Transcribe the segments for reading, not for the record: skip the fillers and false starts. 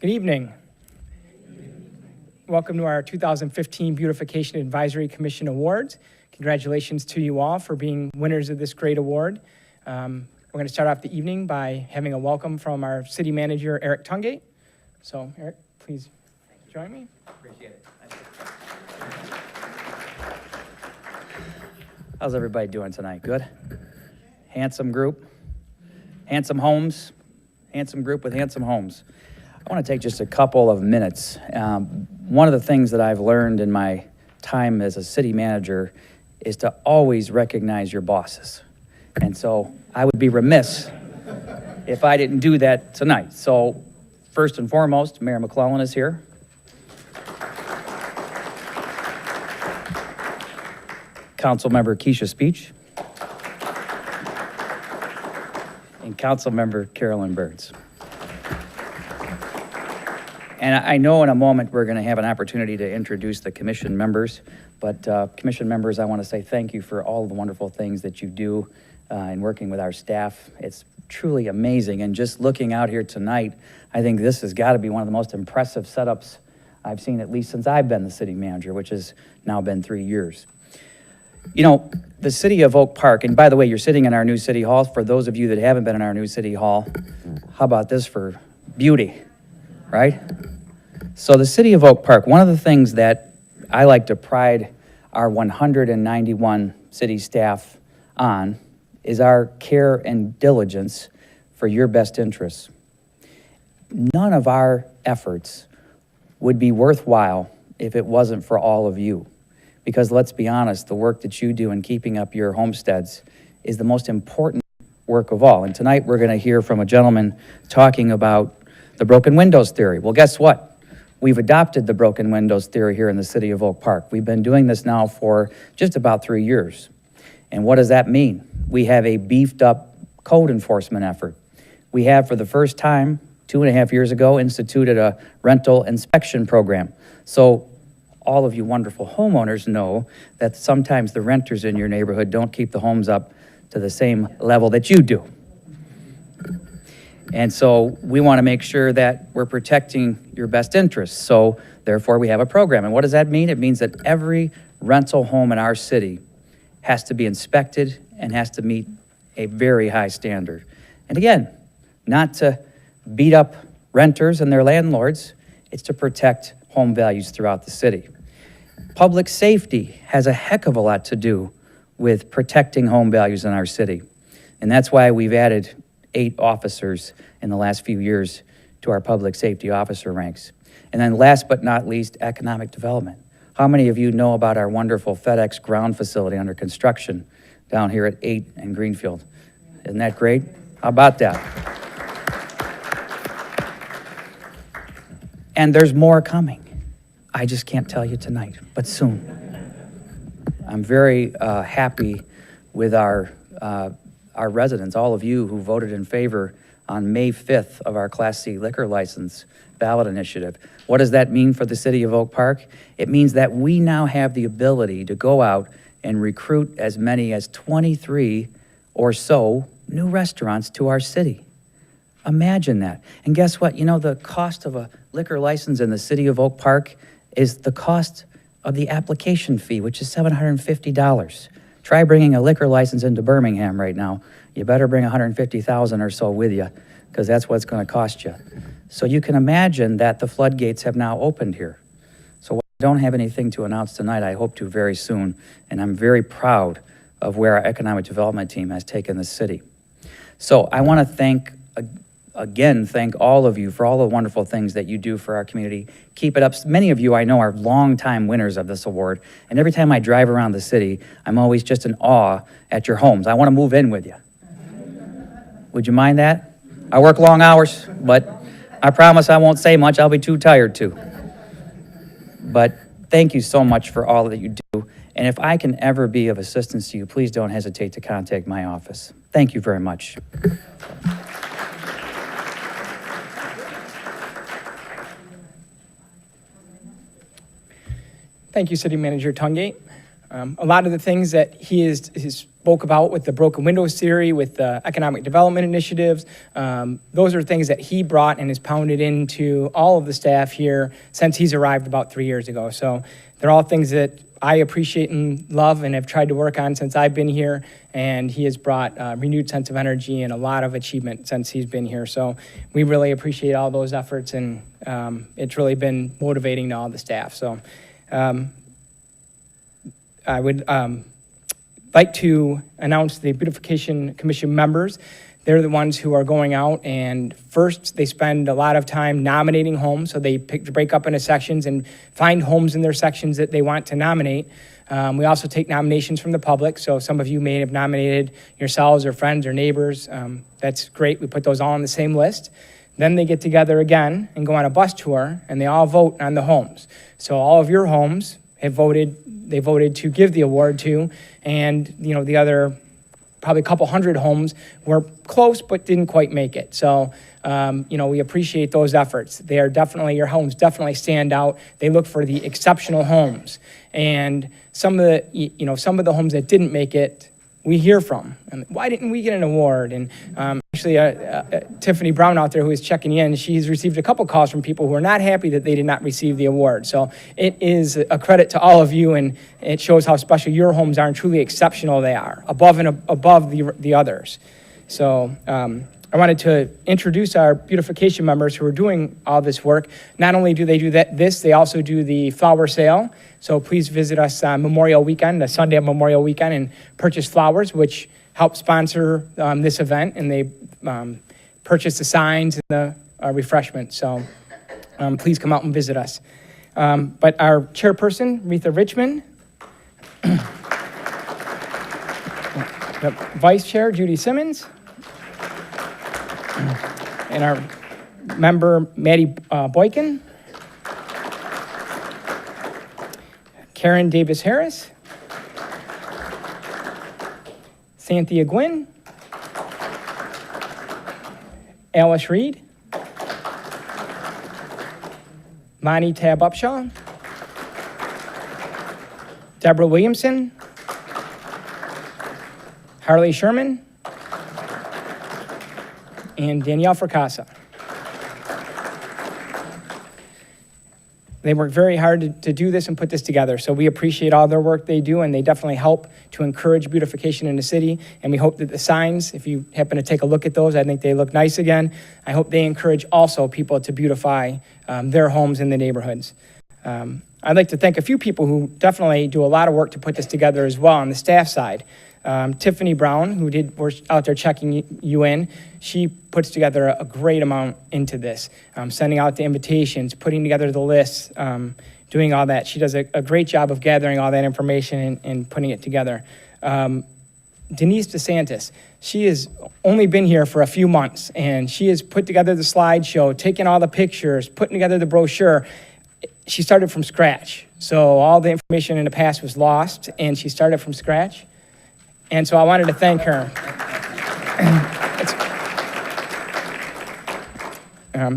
Good evening. Welcome to our 2015 Beautification Advisory Commission Awards. Congratulations to you all for being winners of this great award. We're going to start off the evening by having a welcome from our city manager, Eric Tungate. So, Eric, please join me. Appreciate it. How's everybody doing tonight? Good? Handsome group? Handsome homes? Handsome group with handsome homes. I want to take just a couple of minutes. One of the things that I've learned in my time as a city manager is to always recognize your bosses. And so I would be remiss if I didn't do that tonight. So first and foremost, Mayor McClellan is here. Councilmember Keisha Speech. And Councilmember Carolyn Burns. And I know in a moment we're going to have an opportunity to introduce the commission members, but commission members, I want to say thank you for all the wonderful things that you do in working with our staff. It's truly amazing, and just looking out here tonight, I think this has got to be one of the most impressive setups I've seen, at least since I've been the city manager, which has now been 3 years. You know, the city of Oak Park, and by the way, you're sitting in our new city hall. For those of you that haven't been in our new city hall, how about this for beauty, right? So the city of Oak Park, one of the things that I like to pride our 191 city staff on is our care and diligence for your best interests. None of our efforts would be worthwhile if it wasn't for all of you. Because let's be honest, the work that you do in keeping up your homesteads is the most important work of all. And tonight we're going to hear from a gentleman talking about the broken windows theory. Well, guess what? We've adopted the broken windows theory here in the city of Oak Park. We've been doing this now for just about 3 years. And what does that mean? We have a beefed up code enforcement effort. We have, for the first time, 2.5 years ago, instituted a rental inspection program. So all of you wonderful homeowners know that sometimes the renters in your neighborhood don't keep the homes up to the same level that you do. And so we want to make sure that we're protecting your best interests. So therefore we have a program. And what does that mean? It means that every rental home in our city has to be inspected and has to meet a very high standard. And again, not to beat up renters and their landlords, it's to protect home values throughout the city. Public safety has a heck of a lot to do with protecting home values in our city. And that's why we've added 8 officers in the last few years to our public safety officer ranks. And then last but not least, economic development. How many of you know about our wonderful FedEx ground facility under construction down here at 8 and Greenfield? Isn't that great? How about that? And there's more coming. I just can't tell you tonight, but soon. I'm very happy with our residents, all of you who voted in favor on May 5th of our Class C liquor license ballot initiative. What does that mean for the city of Oak Park? It means that we now have the ability to go out and recruit as many as 23 or so new restaurants to our city. Imagine that. And guess what? You know, the cost of a liquor license in the city of Oak Park is the cost of the application fee, which is $750. Try bringing a liquor license into Birmingham right now. You better bring $150,000 or so with you, because that's what it's going to cost you. So you can imagine that the floodgates have now opened here. So while I don't have anything to announce tonight, I hope to very soon, and I'm very proud of where our economic development team has taken the city. So I want to thank all of you for all the wonderful things that you do for our community. Keep it up. Many of you I know are longtime winners of this award, and every time I drive around the city, I'm always just in awe at your homes. I want to move in with you. Would you mind that? I work long hours, but I promise I won't say much. I'll be too tired to. But thank you so much for all that you do, and if I can ever be of assistance to you, please don't hesitate to contact my office. Thank you very much. Thank you, City Manager Tungate. A lot of the things that he spoke about with the broken windows theory, with the economic development initiatives, those are things that he brought and has pounded into all of the staff here since he's arrived about 3 years ago. So they're all things that I appreciate and love and have tried to work on since I've been here, and he has brought a renewed sense of energy and a lot of achievement since he's been here. So we really appreciate all those efforts, and it's really been motivating to all the staff. So I would like to announce the Beautification Commission members. They're the ones who are going out, and first they spend a lot of time nominating homes. So they break up into sections and find homes in their sections that they want to nominate. We also take nominations from the public. So some of you may have nominated yourselves or friends or neighbors. That's great. We put those all on the same list. Then they get together again and go on a bus tour, and they all vote on the homes. So all of your homes have voted. They voted to give the award to, and the other probably a couple hundred homes were close but didn't quite make it. So we appreciate those efforts. They are definitely, your homes definitely stand out. They look for the exceptional homes, and some of the homes that didn't make it, we hear from. And why didn't we get an award? And actually, Tiffany Brown out there, who is checking in, she's received a couple calls from people who are not happy that they did not receive the award. So it is a credit to all of you, and it shows how special your homes are and truly exceptional they are, above the others. So I wanted to introduce our beautification members who are doing all this work. Not only do they do this, they also do the flower sale. So please visit us on Memorial Weekend, the Sunday of Memorial Weekend, and purchase flowers, which help sponsor this event, and they purchase the signs and the refreshments. So please come out and visit us. But our chairperson, Retha Richmond, the vice chair, Judy Simmons, and our member, Maddie Boykin, Karen Davis-Harris, Cynthia Gwynn, Alice Reed, Lonnie Tab Upshaw, Deborah Williamson, Harley Sherman, and Danielle Fracassa. They work very hard to do this and put this together, so we appreciate all their work they do, and they definitely help to encourage beautification in the city, and we hope that the signs, if you happen to take a look at those, I think they look nice again. I hope they encourage also people to beautify their homes in the neighborhoods. I'd like to thank a few people who definitely do a lot of work to put this together as well on the staff side. Tiffany Brown, who was out there checking you in, she puts together a great amount into this, sending out the invitations, putting together the lists, doing all that. She does a great job of gathering all that information and putting it together. Denise DeSantis, she has only been here for a few months, and she has put together the slideshow, taken all the pictures, putting together the brochure. She started from scratch. So all the information in the past was lost, and she started from scratch. And so I wanted to thank her.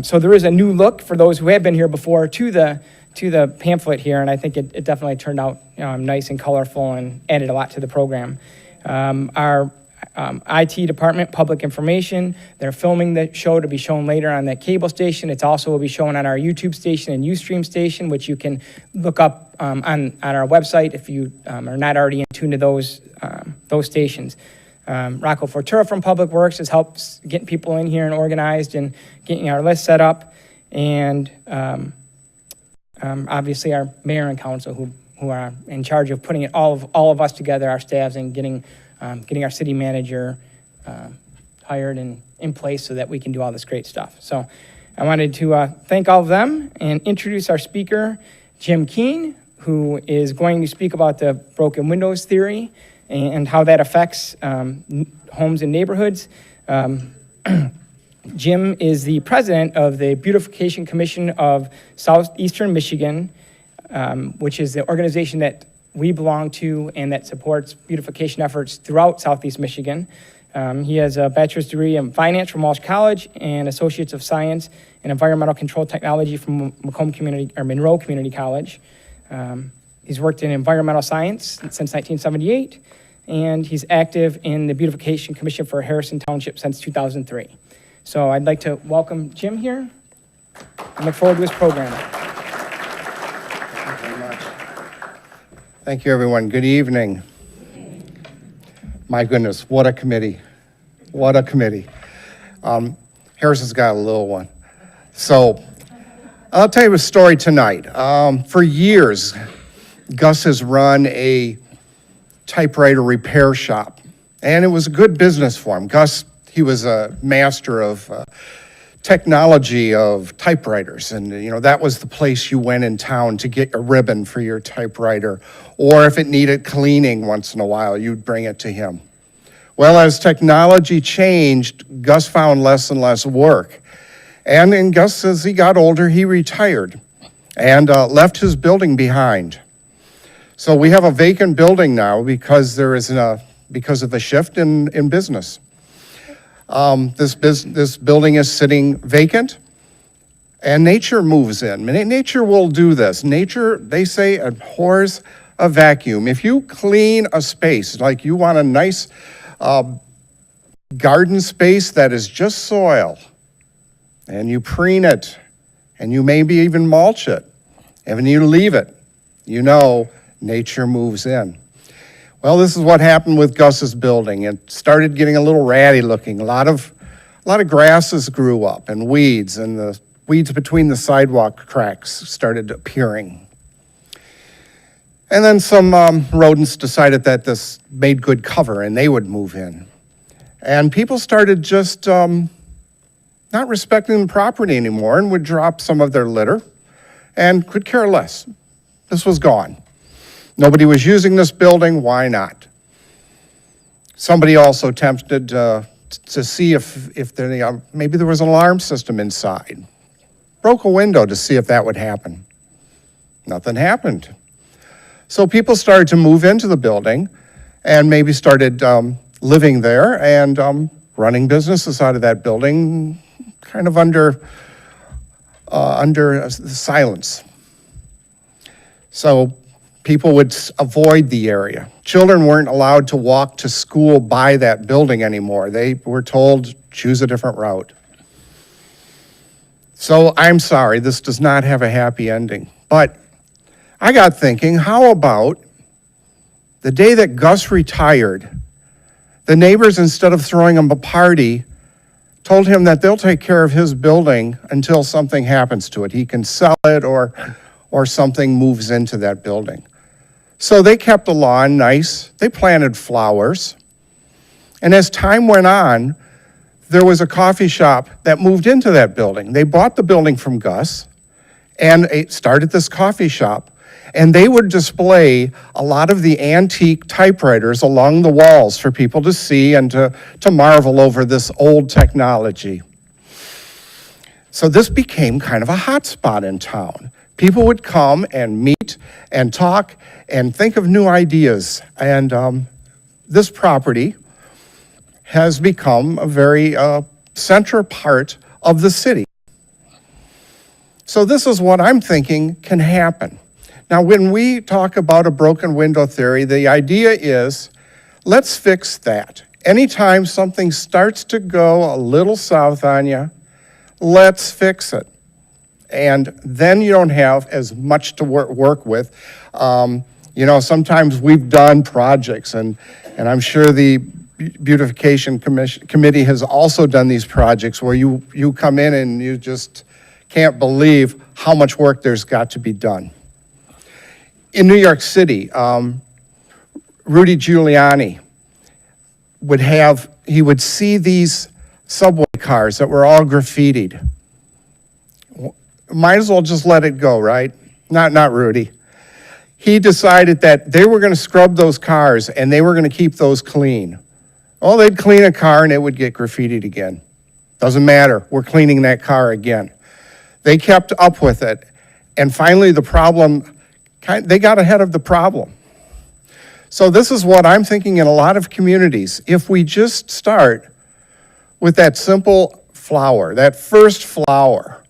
So there is a new look for those who have been here before to the pamphlet here, and I think it definitely turned out nice and colorful and added a lot to the program. Our IT department, public information, they're filming the show to be shown later on that cable station. It's also will be shown on our YouTube station and Ustream station, which you can look up on our website if you are not already in tune to those stations. Rocco Fortura from Public Works has helped getting people in here and organized and getting our list set up. And obviously our mayor and council who are in charge of putting it all of us together, our staffs, and getting our city manager hired and in place so that we can do all this great stuff. So I wanted to thank all of them and introduce our speaker, Jim Keene, who is going to speak about the broken windows theory and how that affects homes and neighborhoods. Jim is the president of the Beautification Commission of Southeastern Michigan, which is the organization that we belong to and that supports beautification efforts throughout Southeast Michigan. He has a bachelor's degree in finance from Walsh College and associates of science in environmental control technology from Monroe Community College. He's worked in environmental science since 1978, and he's active in the Beautification Commission for Harrison Township since 2003. So I'd like to welcome Jim here and look forward to his program. Thank you very much. Thank you, everyone. Good evening. My goodness, what a committee. What a committee. Harrison's got a little one. So I'll tell you a story tonight. For years, Gus has run a typewriter repair shop, and it was a good business for him. Gus, he was a master of technology of typewriters, and that was the place you went in town to get a ribbon for your typewriter, or if it needed cleaning once in a while, you'd bring it to him. Well, as technology changed, Gus found less and less work, and then Gus, as he got older, he retired and left his building behind. So we have a vacant building now because because of a shift in business. This building is sitting vacant, and nature moves in. Nature will do this. Nature, they say, abhors a vacuum. If you clean a space, like you want a nice garden space that is just soil, and you preen it, and you maybe even mulch it, and then you leave it, nature moves in. Well, this is what happened with Gus's building. It started getting a little ratty looking. A lot of grasses grew up and the weeds between the sidewalk cracks started appearing. And then some rodents decided that this made good cover and they would move in. And people started just not respecting the property anymore and would drop some of their litter and could care less. This was gone. Nobody was using this building, why not? Somebody also attempted to see if there, maybe there was an alarm system inside. Broke a window to see if that would happen. Nothing happened. So people started to move into the building and maybe started living there and running businesses out of that building kind of under silence. So people would avoid the area. Children weren't allowed to walk to school by that building anymore. They were told, choose a different route. So I'm sorry, this does not have a happy ending. But I got thinking, how about the day that Gus retired, the neighbors, instead of throwing him a party, told him that they'll take care of his building until something happens to it. He can sell it or something moves into that building. So they kept the lawn nice. They planted flowers. And as time went on, there was a coffee shop that moved into that building. They bought the building from Gus and started this coffee shop. And they would display a lot of the antique typewriters along the walls for people to see and to marvel over this old technology. So this became kind of a hot spot in town. People would come and meet and talk and think of new ideas. And this property has become a very central part of the city. So this is what I'm thinking can happen. Now, when we talk about a broken window theory, the idea is, let's fix that. Anytime something starts to go a little south on you, let's fix it. And then you don't have as much to work with. Sometimes we've done projects, and I'm sure the Beautification Committee has also done these projects where you come in and you just can't believe how much work there's got to be done. In New York City, Rudy Giuliani would see these subway cars that were all graffitied. Might as well just let it go, right? Not Rudy. He decided that they were going to scrub those cars and they were going to keep those clean. Oh, they'd clean a car and it would get graffitied again. Doesn't matter, we're cleaning that car again. They kept up with it, and finally they got ahead of the problem. So this is what I'm thinking in a lot of communities. If we just start with that simple flower, that first flower,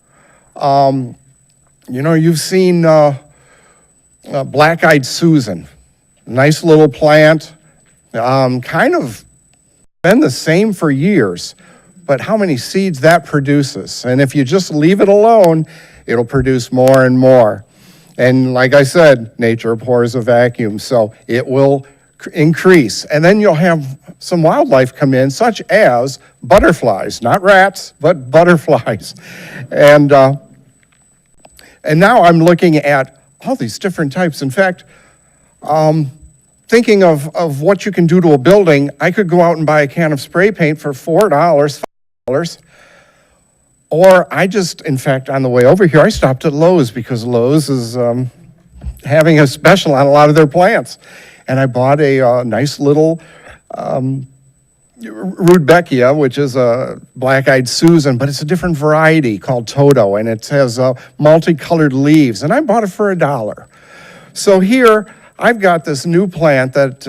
you've seen Black-eyed Susan, nice little plant, kind of been the same for years, but how many seeds that produces. And if you just leave it alone, it'll produce more and more. And like I said, nature abhors a vacuum, so it will increase. And then you'll have some wildlife come in, such as butterflies, not rats, but butterflies. And now I'm looking at all these different types. In fact, thinking of what you can do to a building, I could go out and buy a can of spray paint for $4, $5. Or I just, in fact, on the way over here, I stopped at Lowe's because Lowe's is having a special on a lot of their plants. And I bought a nice little Rudbeckia, which is a black-eyed Susan, but it's a different variety called Toto, and it has multicolored leaves, and I bought it for $1. So here, I've got this new plant that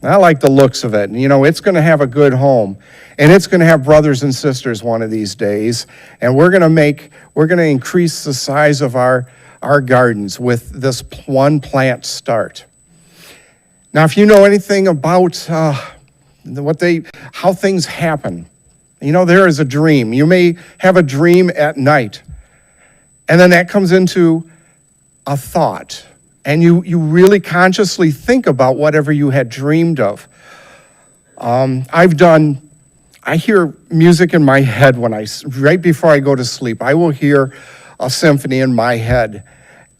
I like the looks of it. You know, it's going to have a good home, and it's going to have brothers and sisters one of these days, and we're going to increase the size of our gardens with this one plant start. Now, if you know anything about how things happen, you know, there is a dream. You may have a dream at night, and then that comes into a thought, and you really consciously think about whatever you had dreamed of. I hear music in my head right before I go to sleep. I will hear a symphony in my head.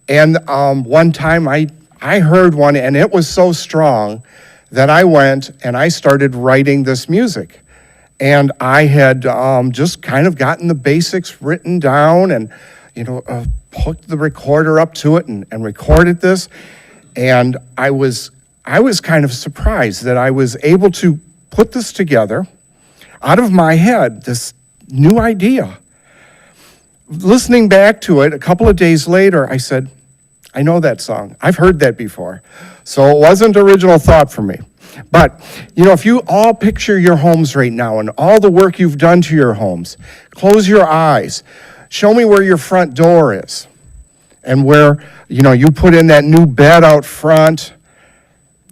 And one time I heard one, and it was so strong that I went and I started writing this music. And I had just kind of gotten the basics written down and, hooked the recorder up to it and recorded this. And I was kind of surprised that I was able to put this together out of my head, this new idea. Listening back to it a couple of days later, I said, I know that song. I've heard that before. So it wasn't original thought for me. But, if you all picture your homes right now and all the work you've done to your homes, close your eyes. Show me where your front door is and where, you put in that new bed out front.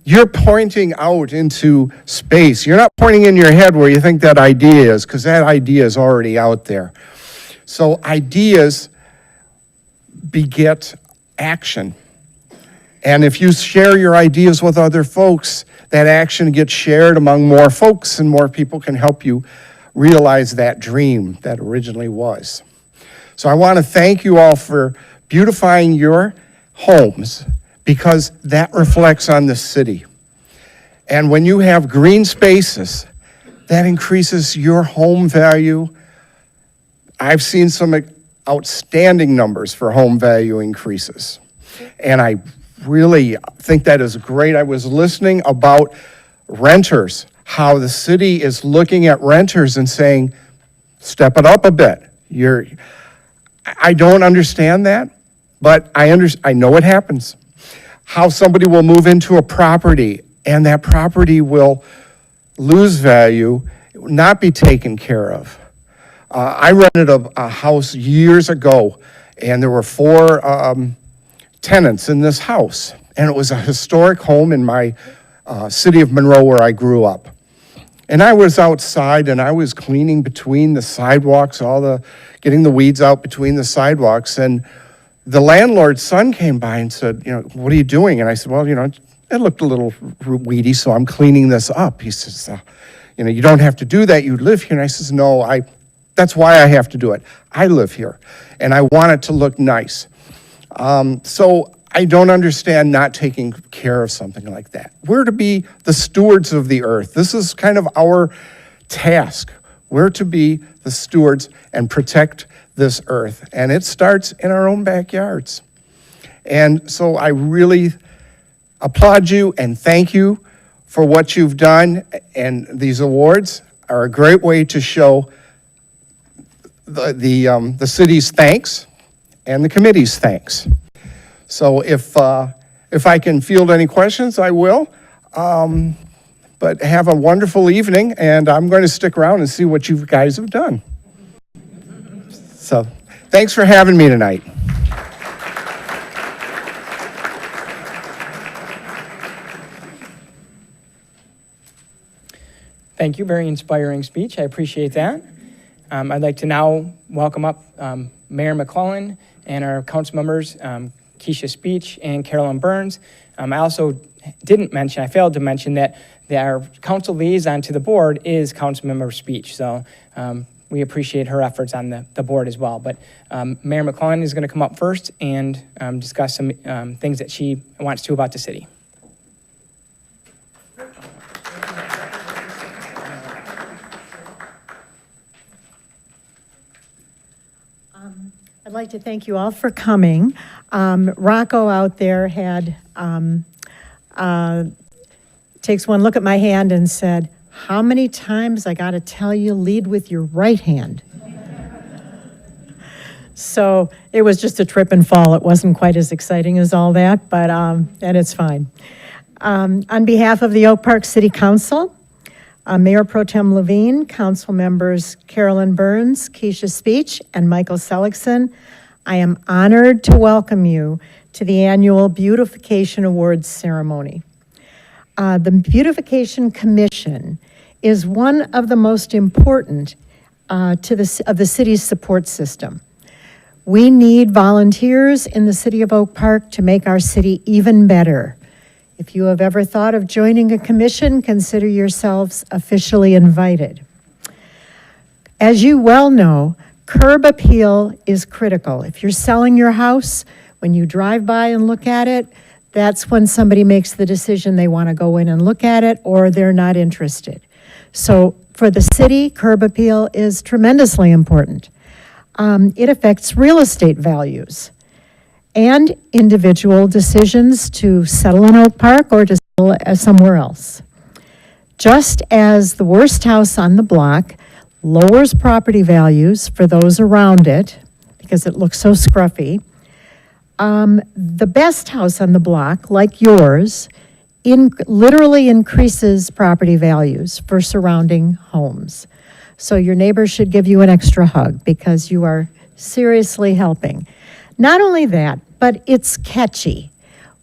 You're pointing out into space. You're not pointing in your head where you think that idea is, because that idea is already out there. So ideas beget action. And if you share your ideas with other folks, that action gets shared among more folks, and more people can help you realize that dream that originally was. So I want to thank you all for beautifying your homes, because that reflects on the city. And when you have green spaces, that increases your home value. I've seen some outstanding numbers for home value increases. And I really think that is great. I was listening about renters, how the city is looking at renters and saying, step it up a bit. I don't understand that, but I know it happens. How somebody will move into a property and that property will lose value, not be taken care of. I rented a house years ago, and there were 4 tenants in this house, and it was a historic home in my city of Monroe where I grew up. And I was outside, and I was cleaning between the sidewalks, getting the weeds out between the sidewalks, and the landlord's son came by and said, what are you doing? And I said, well, it looked a little weedy, so I'm cleaning this up. He says, you don't have to do that. You live here. And I says, no, that's why I have to do it. I live here, and I want it to look nice. So I don't understand not taking care of something like that. We're to be the stewards of the earth. This is kind of our task. We're to be the stewards and protect this earth. And it starts in our own backyards. And so I really applaud you and thank you for what you've done. And these awards are a great way to show the city's thanks and the committee's thanks. So if I can field any questions, I will. But have a wonderful evening, and I'm going to stick around and see what you guys have done. So thanks for having me tonight. Thank you. Very inspiring speech. I appreciate that. I'd like to now welcome up Mayor McClellan and our council members, Keisha Speech and Carolyn Burns. I also didn't mention, I failed to mention that our council liaison to the board is Councilmember Speech. So we appreciate her efforts on the board as well. But Mayor McClellan is going to come up first and discuss some things that she wants to about the city. I'd like to thank you all for coming. Rocco out there had, takes one look at my hand and said, "How many times I got to tell you, lead with your right hand?" So it was just a trip and fall. It wasn't quite as exciting as all that, but, and it's fine. On behalf of the Oak Park City Council, Mayor Pro Tem Levine, Council members Carolyn Burns, Keisha Speech, and Michael Seligson, I am honored to welcome you to the annual Beautification Awards ceremony. The Beautification Commission is one of the most important of the city's support system. We need volunteers in the city of Oak Park to make our city even better. If you have ever thought of joining a commission, consider yourselves officially invited. As you well know, curb appeal is critical. If you're selling your house, when you drive by and look at it, that's when somebody makes the decision they want to go in and look at it, or they're not interested. So for the city, curb appeal is tremendously important. It affects real estate values and individual decisions to settle in Oak Park or to settle somewhere else. Just as the worst house on the block lowers property values for those around it because it looks so scruffy, the best house on the block, like yours, literally increases property values for surrounding homes. So your neighbors should give you an extra hug because you are seriously helping. Not only that, but it's catchy.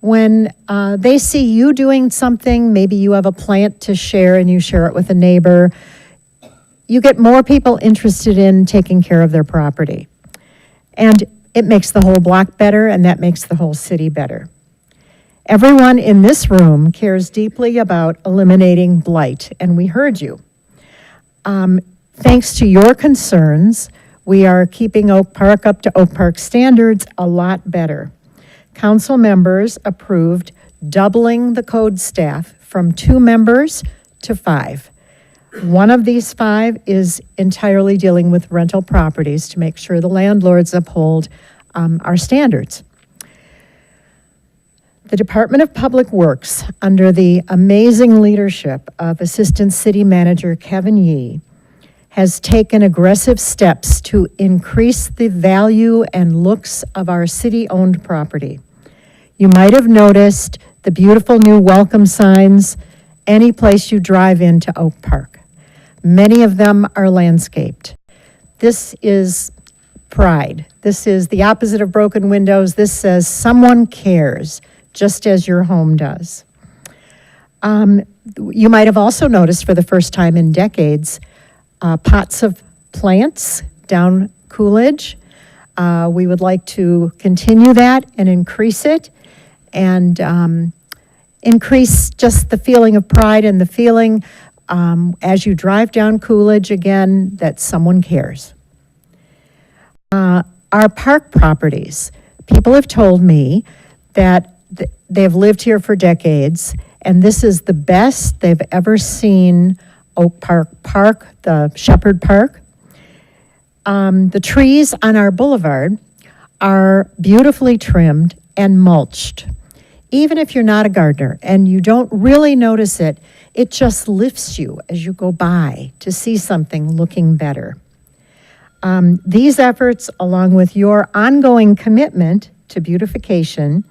When they see you doing something, maybe you have a plant to share and you share it with a neighbor, you get more people interested in taking care of their property. And it makes the whole block better, and that makes the whole city better. Everyone in this room cares deeply about eliminating blight, and we heard you. Thanks to your concerns, we are keeping Oak Park up to Oak Park standards a lot better. Council members approved doubling the code staff from 2 members to 5. One of these 5 is entirely dealing with rental properties to make sure the landlords uphold our standards. The Department of Public Works, under the amazing leadership of Assistant City Manager Kevin Yee, has taken aggressive steps to increase the value and looks of our city-owned property. You might have noticed the beautiful new welcome signs any place you drive into Oak Park. Many of them are landscaped. This is pride. This is the opposite of broken windows. This says someone cares, just as your home does. You might have also noticed for the first time in decades, pots of plants down Coolidge. We would like to continue that and increase it and increase just the feeling of pride and the feeling as you drive down Coolidge again that someone cares. Our park properties, people have told me that they've lived here for decades and this is the best they've ever seen Oak Park, the Shepherd Park. The trees on our boulevard are beautifully trimmed and mulched. Even if you're not a gardener and you don't really notice it, it just lifts you as you go by to see something looking better. These efforts, along with your ongoing commitment to beautification,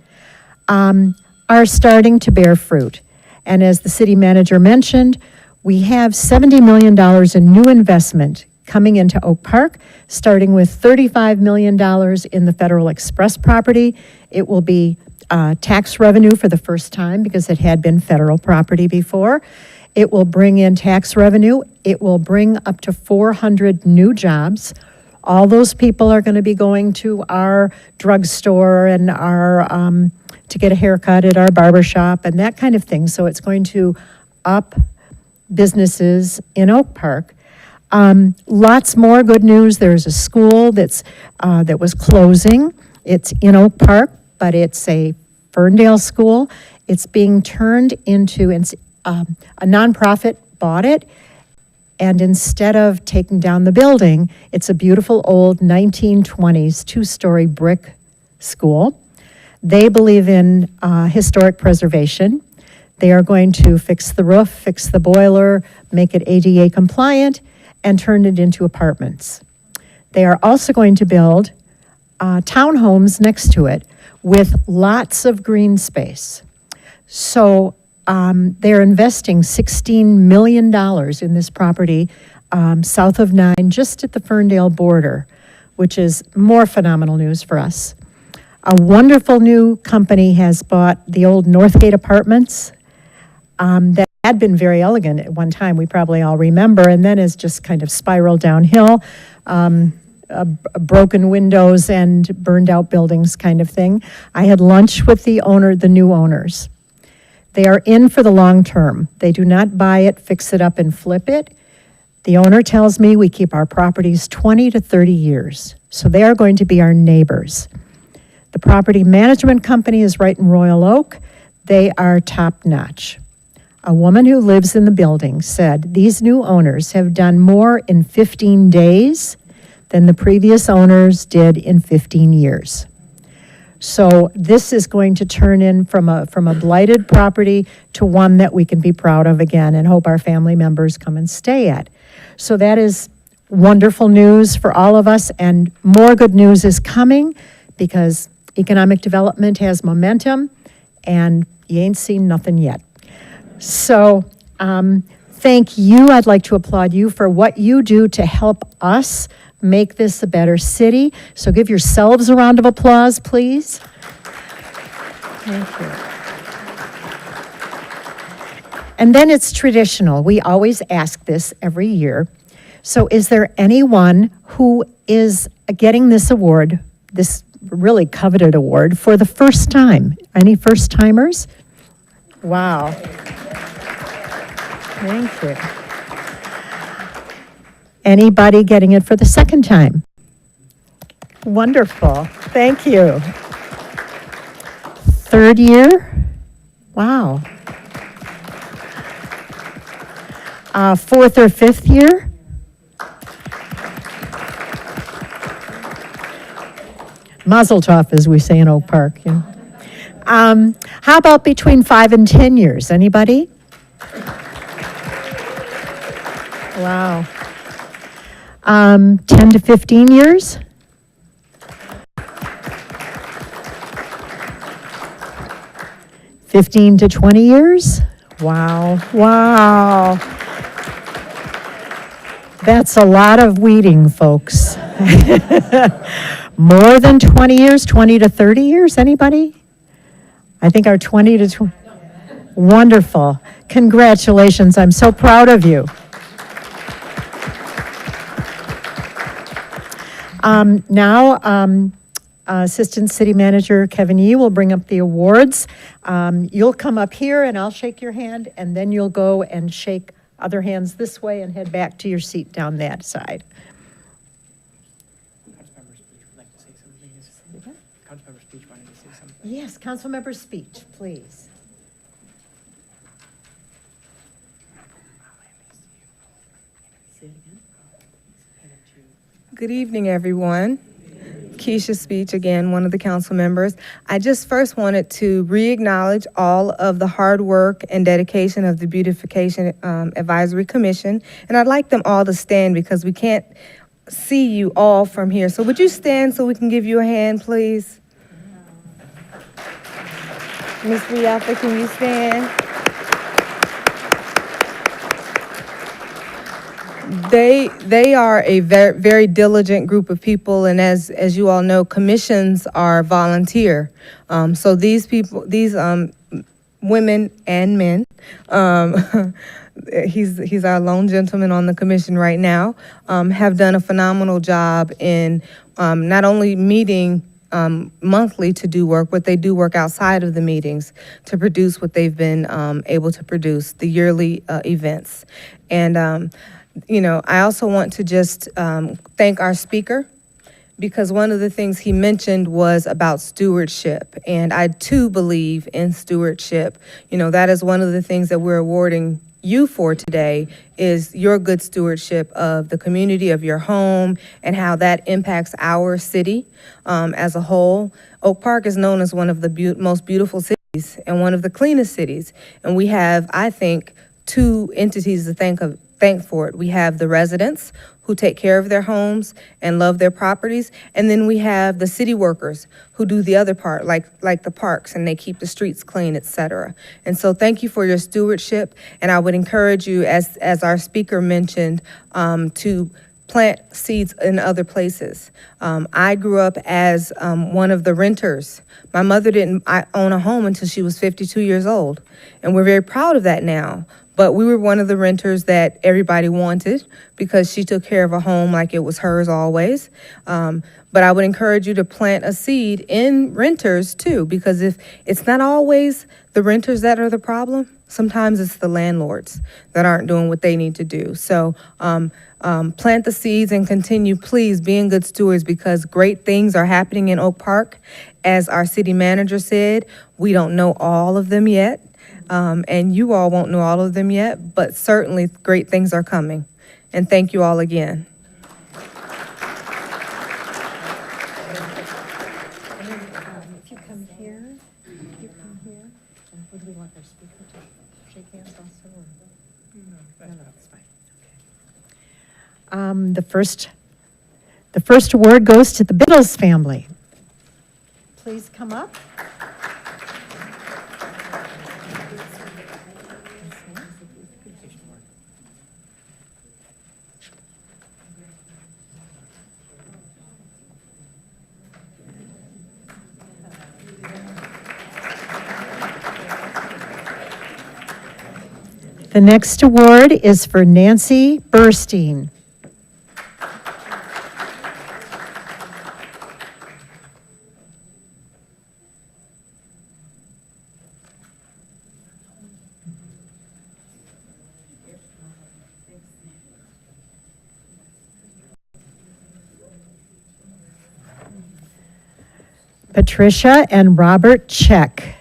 are starting to bear fruit. And as the city manager mentioned, we have $70 million in new investment coming into Oak Park, starting with $35 million in the Federal Express property. It will be tax revenue for the first time because it had been federal property before. It will bring in tax revenue. It will bring up to 400 new jobs. All those people are going to be going to our drugstore and our, to get a haircut at our barber shop and that kind of thing. So it's going to up businesses in Oak Park. Lots more good news. There's a school that was closing. It's in Oak Park, but it's a Ferndale school. It's being turned into, a nonprofit bought it, and instead of taking down the building, it's a beautiful old 1920s two-story brick school. They believe in historic preservation. They are going to fix the roof, fix the boiler, make it ADA compliant, and turn it into apartments. They are also going to build townhomes next to it with lots of green space. So they're investing $16 million in this property south of 9, just at the Ferndale border, which is more phenomenal news for us. A wonderful new company has bought the old Northgate Apartments that had been very elegant at one time, we probably all remember, and then has just kind of spiraled downhill. Broken windows and burned out buildings kind of thing. I had lunch with the new owners. They are in for the long term. They do not buy it, fix it up, and flip it. The owner tells me we keep our properties 20 to 30 years. So they are going to be our neighbors. The property management company is right in Royal Oak. They are top notch. A woman who lives in the building said these new owners have done more in 15 days than the previous owners did in 15 years. So this is going to turn in from a blighted property to one that we can be proud of again and hope our family members come and stay at. So that is wonderful news for all of us, and more good news is coming because economic development has momentum and you ain't seen nothing yet. So thank you. I'd like to applaud you for what you do to help us make this a better city. So give yourselves a round of applause, please. Thank you. And then it's traditional. We always ask this every year. So is there anyone who is getting this award, this really coveted award, for the first time? Any first timers? Wow. Thank you. Anybody getting it for the second time? Wonderful. Thank you. Third year? Wow. Fourth or fifth year? Mazel tov, as we say in Oak Park. Yeah. How about between 5 and 10 years? Anybody? Wow. 10 to 15 years? $15 to 20 years? Wow, wow. That's a lot of weeding, folks. More than 20 years, 20 to 30 years, anybody? I think our 20 to 20. Wonderful. Congratulations, I'm so proud of you. Now, Assistant City Manager Kevin Yee will bring up the awards. You'll come up here and I'll shake your hand, and then you'll go and shake other hands this way and head back to your seat down that side. Councilmember speech wanted to say something. Yes, Councilmember speech, please. Say it again. Good evening, everyone. Keisha Speech, again, one of the council members. I just first wanted to re-acknowledge all of the hard work and dedication of the Beautification Advisory Commission, and I'd like them all to stand because we can't see you all from here. So would you stand so we can give you a hand, please? Ms. Rialta, can you stand? They are a very, very diligent group of people, and as you all know, commissions are volunteer. So these people, these women and men, he's our lone gentleman on the commission right now, have done a phenomenal job in not only meeting monthly to do work, but they do work outside of the meetings to produce what they've been able to produce, the yearly events. And, you know, I also want to just thank our speaker, because one of the things he mentioned was about stewardship. And I too believe in stewardship. You know, that is one of the things that we're awarding you for today, is your good stewardship of the community, of your home, and how that impacts our city as a whole. Oak Park is known as one of the most beautiful cities and one of the cleanest cities. And we have, I think, two entities to thank for it. We have the residents who take care of their homes and love their properties, and then we have the city workers who do the other part, like the parks, and they keep the streets clean, et cetera. And so thank you for your stewardship, and I would encourage you, as our speaker mentioned, to plant seeds in other places. I grew up as one of the renters. My mother didn't own a home until she was 52 years old, and we're very proud of that now. But we were one of the renters that everybody wanted because she took care of a home like it was hers always. But I would encourage you to plant a seed in renters too, because if it's not always the renters that are the problem, sometimes it's the landlords that aren't doing what they need to do. So plant the seeds and continue, please, being good stewards, because great things are happening in Oak Park. As our city manager said, we don't know all of them yet. And you all won't know all of them yet, but certainly great things are coming. And thank you all again. If you come here, would we want our speaker to shake hands also? No, that's fine. The first award goes to the Biddles family. Please come up. The next award is for Nancy Burstein. Patricia and Robert Check.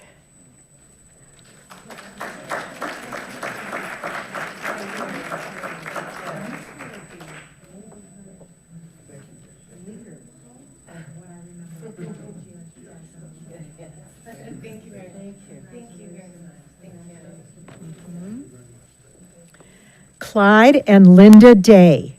Clyde and Linda Day.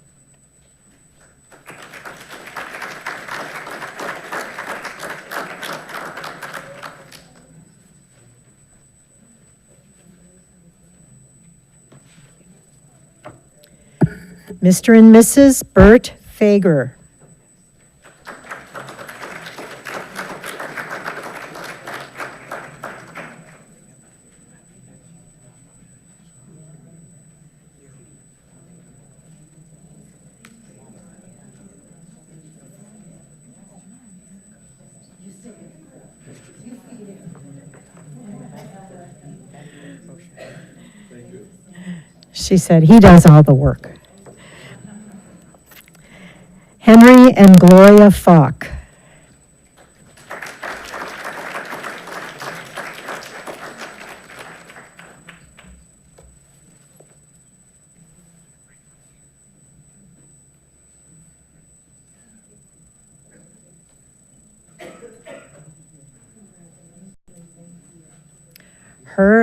Mr. and Mrs. Bert Fager. She said he does all the work. Henry and Gloria Falk.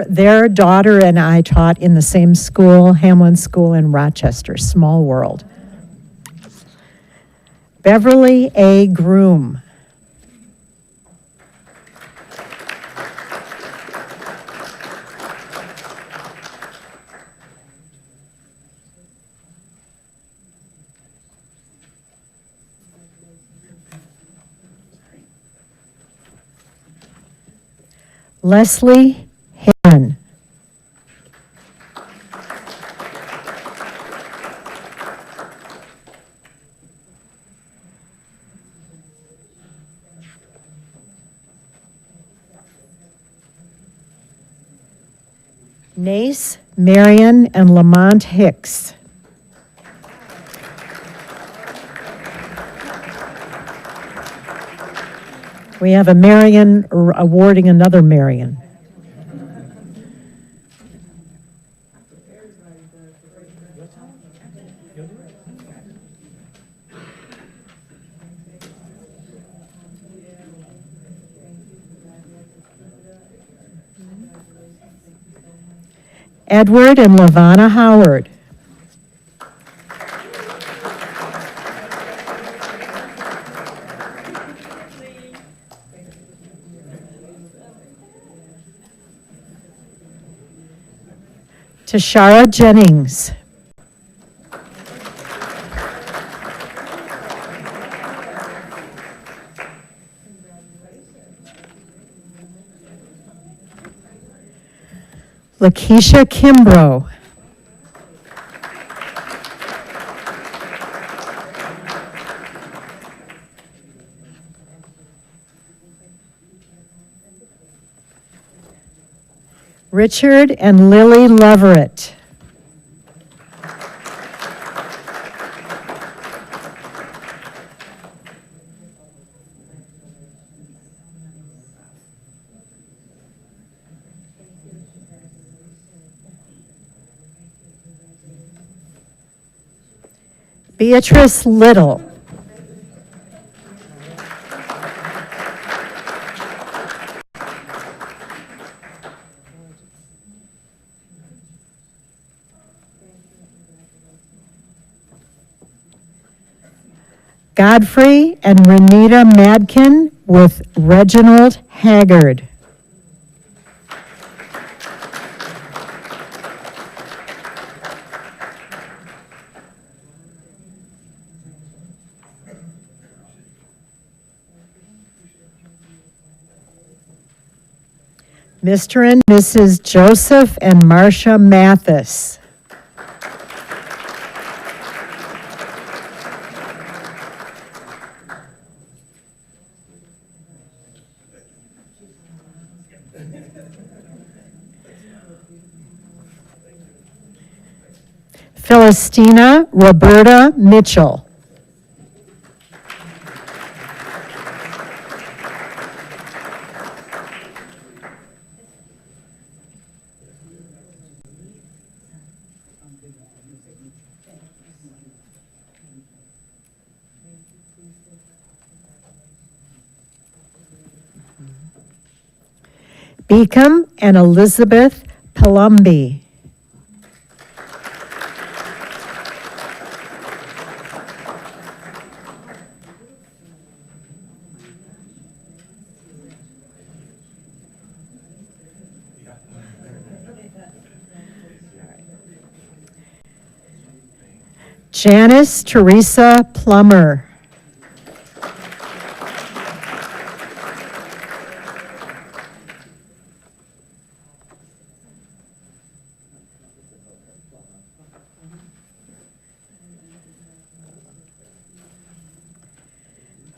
Their daughter and I taught in the same school, Hamlin School in Rochester, small world. Beverly A. Groom. Leslie Heron. Nace, Marion, and Lamont Hicks. We have a Marion awarding another Marion. Edward and Lavana Howard. Tashara Jennings. Lakeisha Kimbrough. Richard and Lily Leverett. Beatrice Little. Godfrey and Renita Madkin with Reginald Haggard. Mr. and Mrs. Joseph and Marcia Mathis. Philistina Roberta Mitchell. Beacom and Elizabeth Palumbi. Janice Teresa Plummer.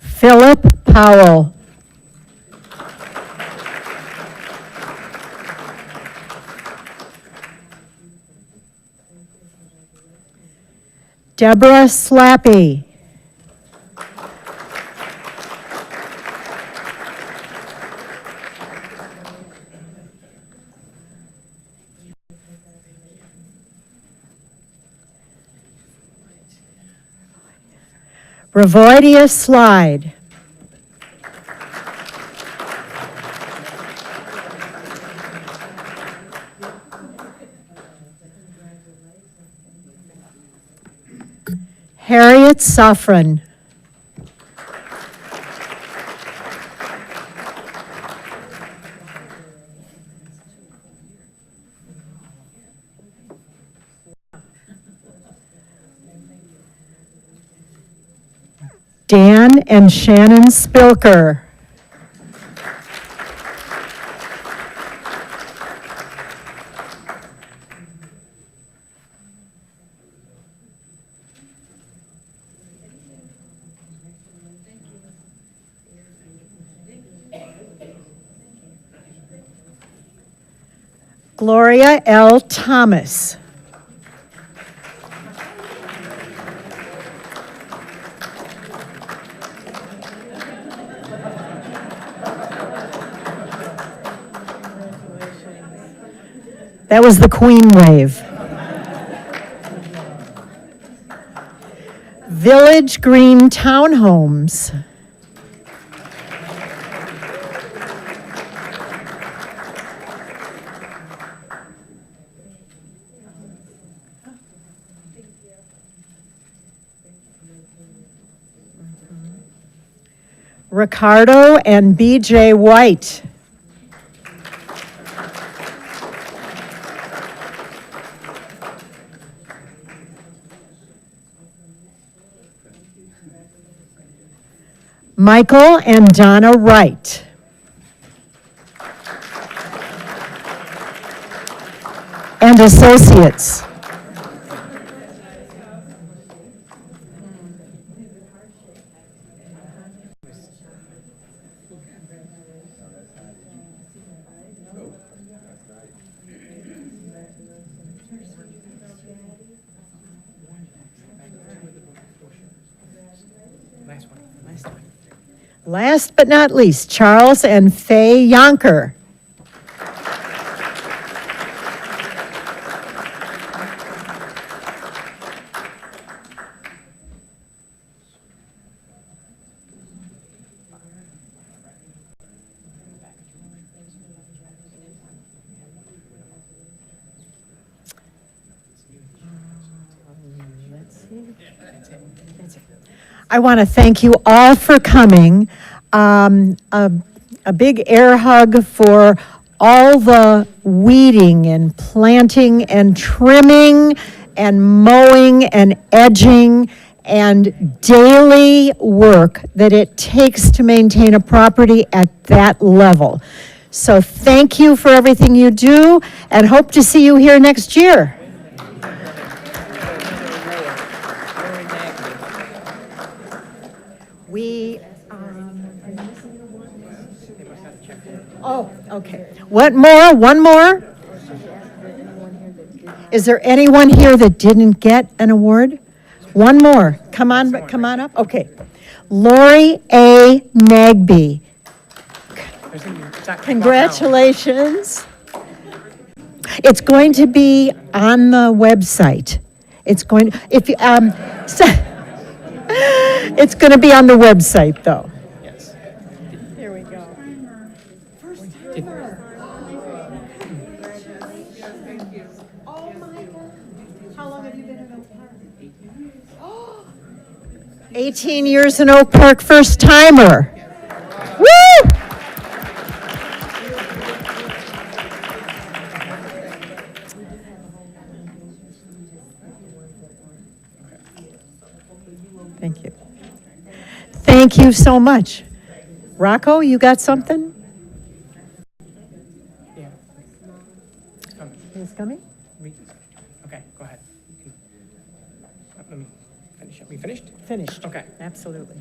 Philip Powell. Deborah Slappy. Ravoidia Slide. Harriet Suffren. Dan and Shannon Spilker. Gloria L. Thomas. That was the Queen wave. Village Green Townhomes. Ricardo and B.J. White. Michael and Donna Wright. And associates. Last but not least, Charles and Faye Yonker. I want to thank you all for coming. A big air hug for all the weeding and planting and trimming and mowing and edging and daily work that it takes to maintain a property at that level. So thank you for everything you do, and hope to see you here next year. Oh, okay. What more? One more? Is there anyone here that didn't get an award? One more. Come on up. Okay. Lori A. Nagby. Congratulations. It's going to be on the website. It's going, if you, it's going to be on the website, though. Yes. There we go. Oh, my God. How long have you been in Oak Park? 18 years in Oak Park, first timer. Woo! Thank you. Thank you so much. Rocco, you got something? Yeah. He's coming? Okay, go ahead. Let me finish. Are we finished? Finished. Okay. Absolutely.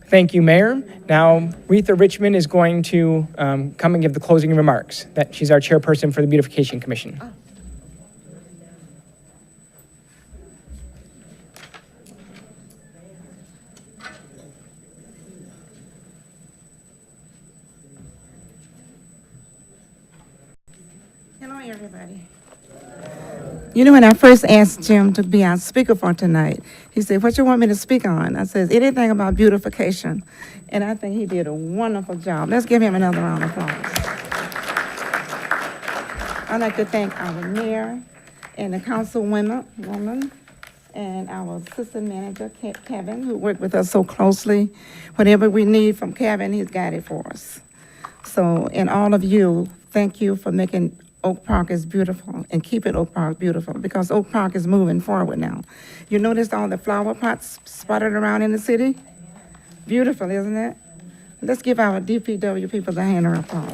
Thank you, Mayor. Now, Retha Richmond is going to come and give the closing remarks. That she's our chairperson for the Beautification Commission. Hello, everybody. You know, when I first asked Jim to be our speaker for tonight, he said, "What you want me to speak on?" I said, "Anything about beautification." And I think he did a wonderful job. Let's give him another round of applause. I'd like to thank our mayor and the councilwoman and our assistant manager, Kevin, who worked with us so closely. Whatever we need from Kevin, he's got it for us. So, and all of you, thank you for making Oak Park is beautiful and keeping Oak Park beautiful, because Oak Park is moving forward now. You noticed all the flower pots spotted around in the city? Beautiful, isn't it? Let's give our DPW people a hand of applause.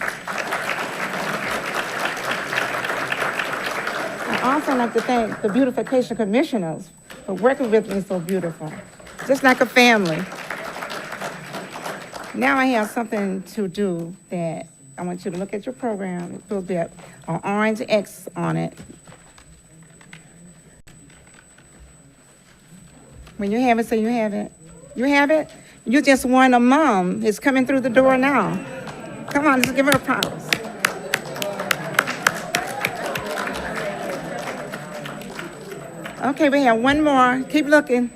I also like to thank the beautification commissioners for working with me so beautiful, just like a family. Now I have something to do that I want you to look at your program. It will be an orange X on it. When you have it, say you have it. You have it? You just won a mom. It's coming through the door now. Come on, let's give her a applause. Okay, we have one more. Keep looking.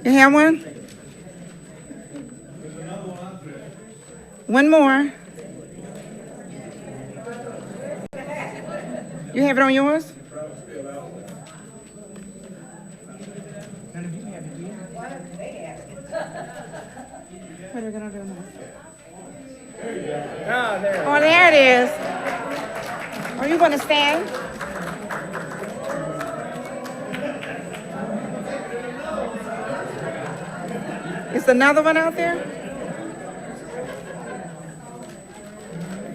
You have one? One more. You have it on yours? What are we gonna do now? Oh, there it is. Are you gonna stand? Is another one out there?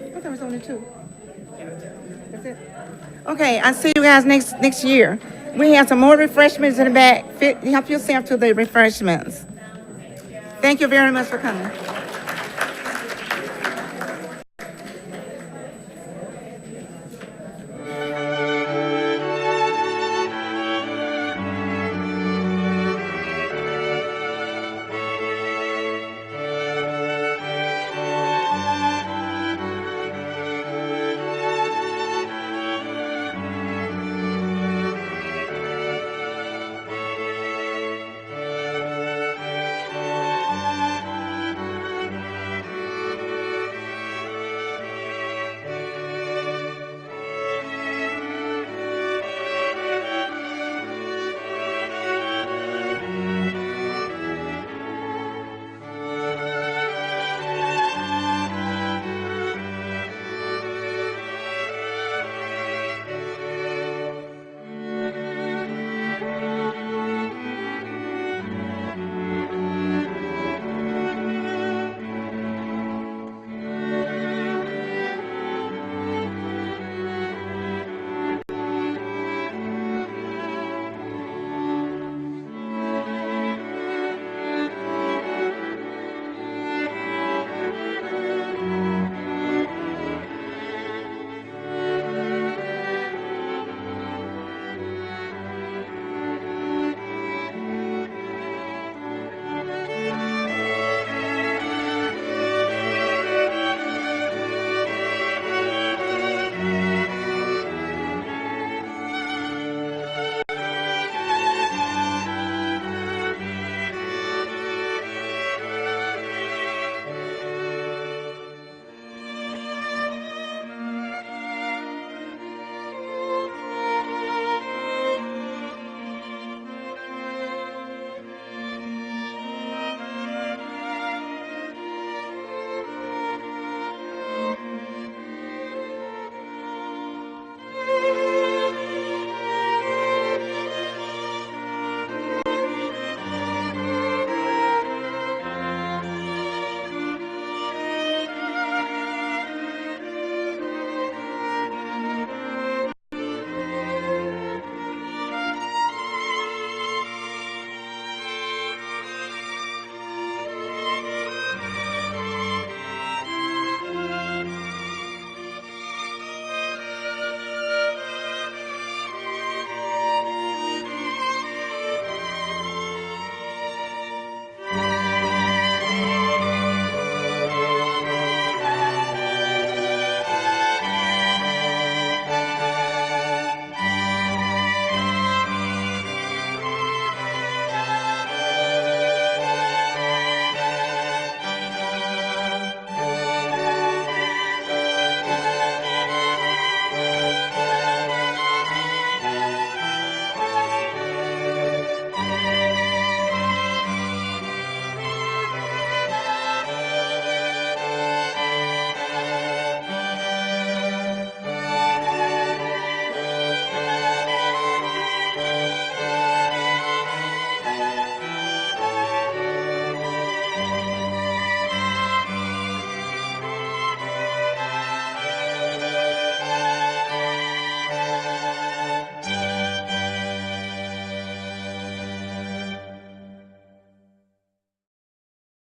I thought there was only two. That's it. Okay, I'll see you guys next year. We have some more refreshments in the back. Help yourself to the refreshments. Thank you very much for coming.